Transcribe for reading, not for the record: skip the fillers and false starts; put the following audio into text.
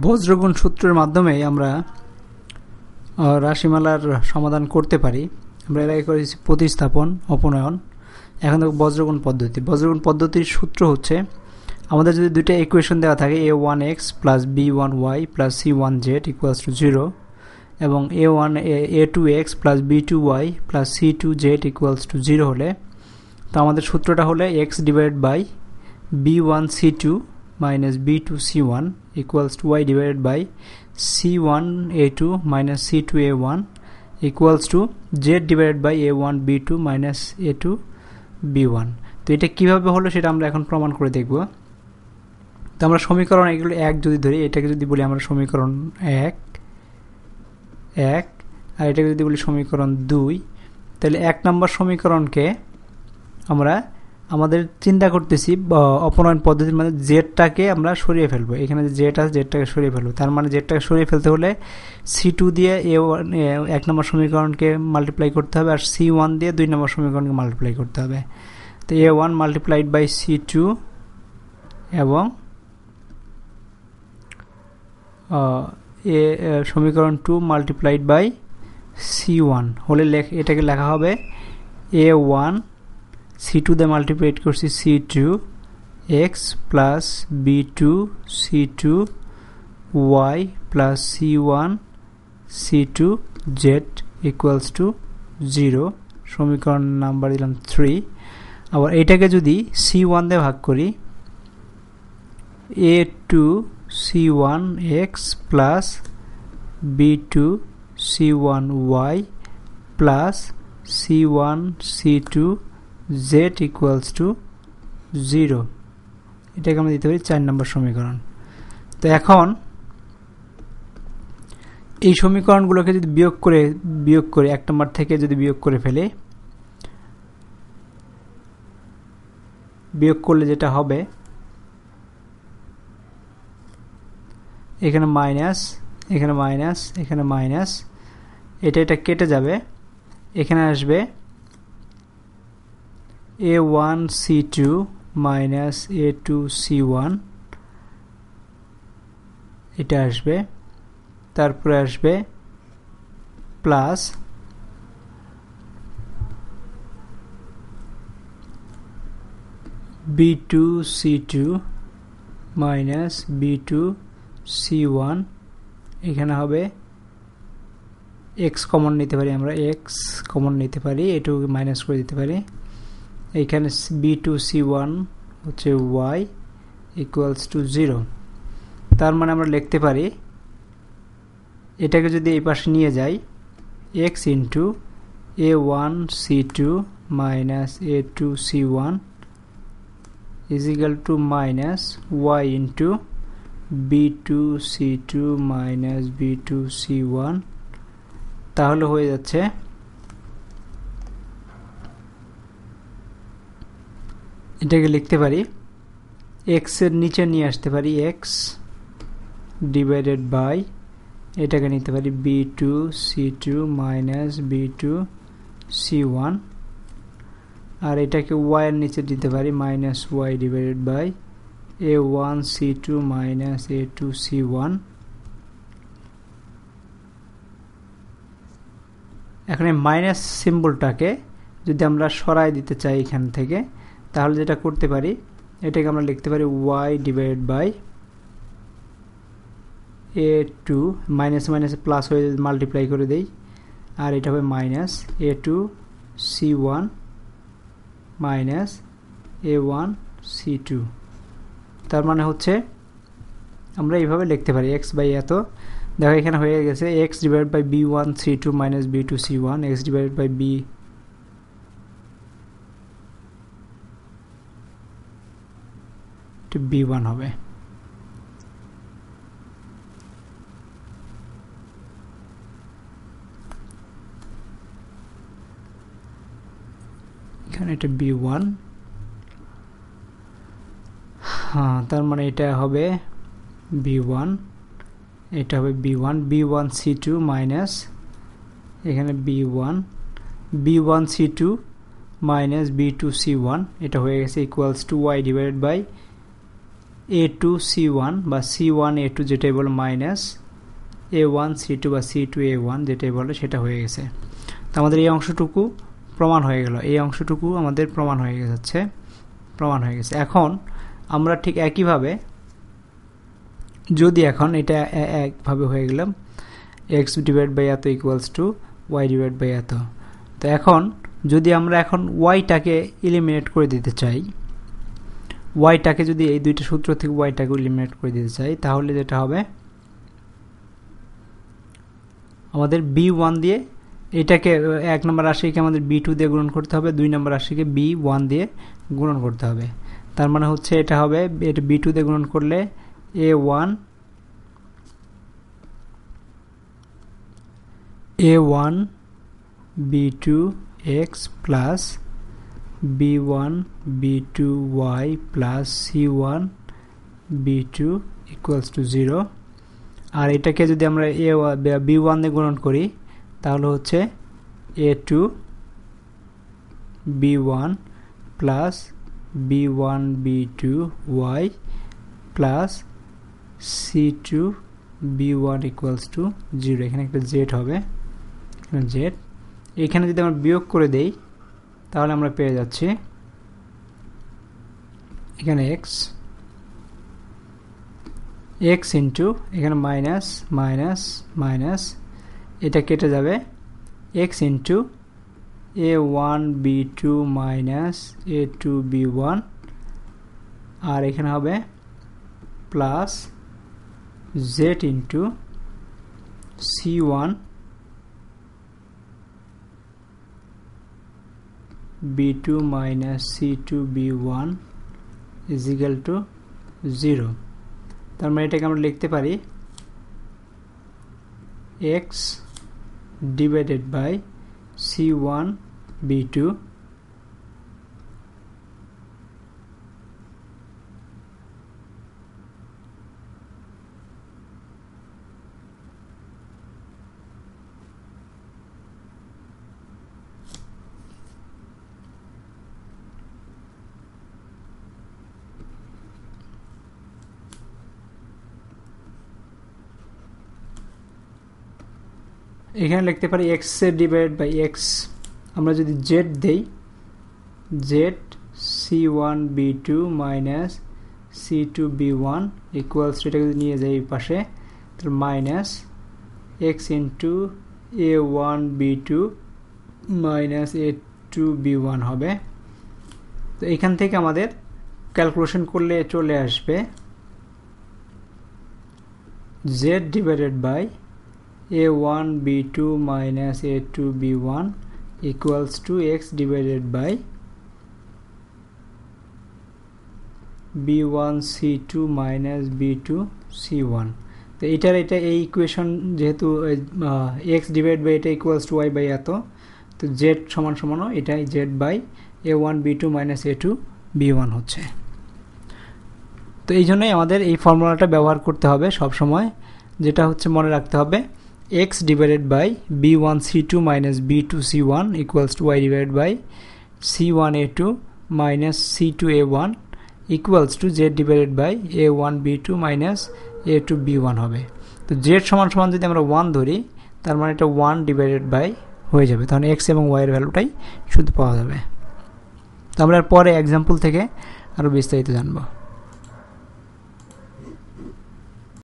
বজ্রগুণ সূত্রের মাধ্যমে আমরা রাশিমালার সমাধান করতে পারি। আমরা এর আগে করেছি প্রতিস্থাপন, অপনয়ন। এখন দেখো বজ্রগুণ পদ্ধতি। বজ্রগুণ পদ্ধতির সূত্র হচ্ছে, আমাদের যদি দুইটা ইকুয়েশন দেওয়া থাকে a1x plus b1y plus c1z equals to 0 এবং a2x plus b2y plus c2z equals to 0 হলে, তো আমাদের সূত্রটা হলে x divided by b1c2 minus b2c1 equals to y divided by c1a2 minus c2a1 equals to z divided by a1 b2 minus a2 b1। তো এটা কিভাবে হলো সেটা আমরা এখন প্রমাণ করে দেখব। তো আমরা সমীকরণ এগুলো এক যদি ধরি, এটাকে যদি বলি আমরা সমীকরণ 1 আর এটাকে যদি বলি সমীকরণ 2, তাহলে 1 নম্বর সমীকরণকে আমরা আমাদের চিন্তা করতেছি অপনয়ন পদ্ধতির মানে জেডটাকে আমরা সরিয়ে ফেলবো। এখানে যে জেড আছে জেডটাকে সরিয়ে ফেলবো, তার মানে জেডটাকে সরিয়ে ফেলতে হলে c2 দিয়ে a1 1 নম্বর সমীকরণকে মাল্টিপ্লাই করতে হবে, আর c1 দিয়ে 2 নম্বর সমীকরণকে মাল্টিপ্লাই করতে হবে। তো a1 মাল্টিপ্লাইড বাই c2 এবং সমীকরণ 2 মাল্টিপ্লাইড বাই c1 হলে এটাকে লেখা হবে a1 c2 দিয়ে মাল্টিপ্লাইড করছি c2 x plus b2 c2 y plus c1 c2 z equals to 0। সমীকরণ নাম্বার দিলাম 3। আবার এইটাকে যদি c1 দিয়ে ভাগ করি, a2 c1 x plus b2 c1 y plus c1 c2 z equals to 0। এটাকে আমরা দিতে পারি 4 নম্বর সমীকরণ। তো এখন এই সমীকরণগুলোকে যদি বিয়োগ করে 1 নম্বর থেকে যদি বিয়োগ করে ফেলে, বিয়োগ করলে যেটা হবে এখানে মাইনাস, এখানে মাইনাস, এখানে মাইনাস, এটা কেটে যাবে। এখানে আসবে a1 c2 minus a2 c1 এটা আসবে, তারপরে আসবে plus b2 c2 minus b2 c1, এখানে হবে x কমন নিতে পারি, আমরা x কমন নিতে পারি, এটুকু মাইনাস করে দিতে পারি। এইখানে b2 c1 হচ্ছে y ইকুয়ালস টু 0। তার মানে আমরা লিখতে পারি, এটাকে যদি এই পাশে নিয়ে যাই, x into a1 c2 minus a2 c1 is equal to minus y into b2 c2 minus b2 c1। তাহলে হয়ে যাচ্ছে এটাকে লিখতে পারি, x এর নিচে নিয়ে আসতে পারি x ডিভাইডেড বাই, এটাকে নিতে পারি b2 c2 minus b2 c1, আর এটাকে y এর নিচে দিতে পারি minus y divided by a1 c2 minus a2 c1। এখন এই মাইনাস সিম্বলটাকে যদি আমরা সরাই দিতে চাই এখান থেকে, তাহলে যেটা করতে পারি, এটাকে আমরা লিখতে পারি y divided by a2 minus minus plus হয়ে মাল্টিপ্লাই করে দেই, আর এটা হবে minus a2 c1 minus a1 c2। তার মানে হচ্ছে আমরা এইভাবে লিখতে পারি x বাই এত। দেখো এখানে হয়ে গেছে x divided by b1 c2 minus b2 c1, x divided by b b1 হবে। এখানে এটা b1, হ্যাঁ, তার মানে এটা হবে b1, এটা হবে b1 b1 c2 মাইনাস এখানে b1 c2 minus b2 c1, এটা হয়ে গেছে equals to y divided by A2 C1 বা C1 A2 যেটাই বলো মাইনাস A1 C2 বা C2 A1 যেটাই বলো সেটা হয়ে গেছে। তো আমাদের এই অংশটুকু প্রমাণ হয়ে গেল, এই অংশটুকু আমাদের প্রমাণ হয়ে গেছে। এখন আমরা ঠিক একইভাবে যদি এখন এটা একভাবে হয়ে গেলাম x ডিভাইড বাই এত equals to y divide by এত। তো এখন যদি আমরা এখন yটাকে এলিমিনেট করে দিতে চাই, yটাকে যদি এই দুইটা সূত্র থেকে yটাকে এলিমিনেট করে দিতে চাই, তাহলে যেটা হবে আমাদের b1 দিয়ে এটাকে 1 নম্বর রাশিকে আমাদের b2 দিয়ে গুণন করতে হবে, 2 নম্বর রাশিকে b1 দিয়ে গুণন করতে হবে। তার মানে হচ্ছে এটা হবে, এটা b2 দিয়ে গুণন করলে a1 b2 x plus b1 b2 y plus c1 b2 equals to 0। আর এটাকে যদি আমরা b1 দিয়ে গুণন করি তাহলে হচ্ছে a2 b1 plus b1 b2 y plus c2 b1 equals to 0। এখানে একটা z হবে, z। এখানে যদি আমরা বিয়োগ করে দেই তাহলে আমরা পেয়ে যাচ্ছি এখানে x ইন্টু এখানে মাইনাস মাইনাস মাইনাস, এটা কেটে যাবে x into a1 b2 minus a2 b1, আর এখানে হবে plus z into c1 b2 minus c2 b1 is equal to 0। তার মানে এটাকে আমরা লিখতে পারি x divided by c1 b2 এখানে লিখতে পারি x ডিভাইড বাই x, আমরা যদি z দেই z c1 b2 minus c2 b1 equals, এটাকে যদি নিয়ে যাই এই পাশে তাহলে minus x into a1 b2 minus a2 b1 হবে। তো এখান থেকে আমাদের ক্যালকুলেশন করলে চলে আসবে z divided by a1 b2 minus a2 b1 equals to x divided by b1 c2 minus b2 c1। তো এটার এই ইকুয়েশন যেহেতু x ডিভাইড বাই এটা ইকুয়ালস টু y বাই এত, তো z সমান সমান এটাই z by a1 b2 minus a2 b1 হচ্ছে। তো এই জন্যই আমাদের এই ফর্মুলাটা ব্যবহার করতে হবে সব সময়, যেটা হচ্ছে মনে রাখতে হবে x divided by b1 c2 minus b2 c1 equals to y divided by c1 a2 minus c2 a1 equals to z divided by a1 b2 minus a2 b1 হবে। তো z সমান সমান যদি আমরা 1 ধরি তার মানে এটা 1 divided by হয়ে যাবে, তাহলে x এবং y এর ভ্যালুটাই শুধু পাওয়া যাবে। তো আমরা পরে এক্সাম্পল থেকে আরো বিস্তারিত জানবো।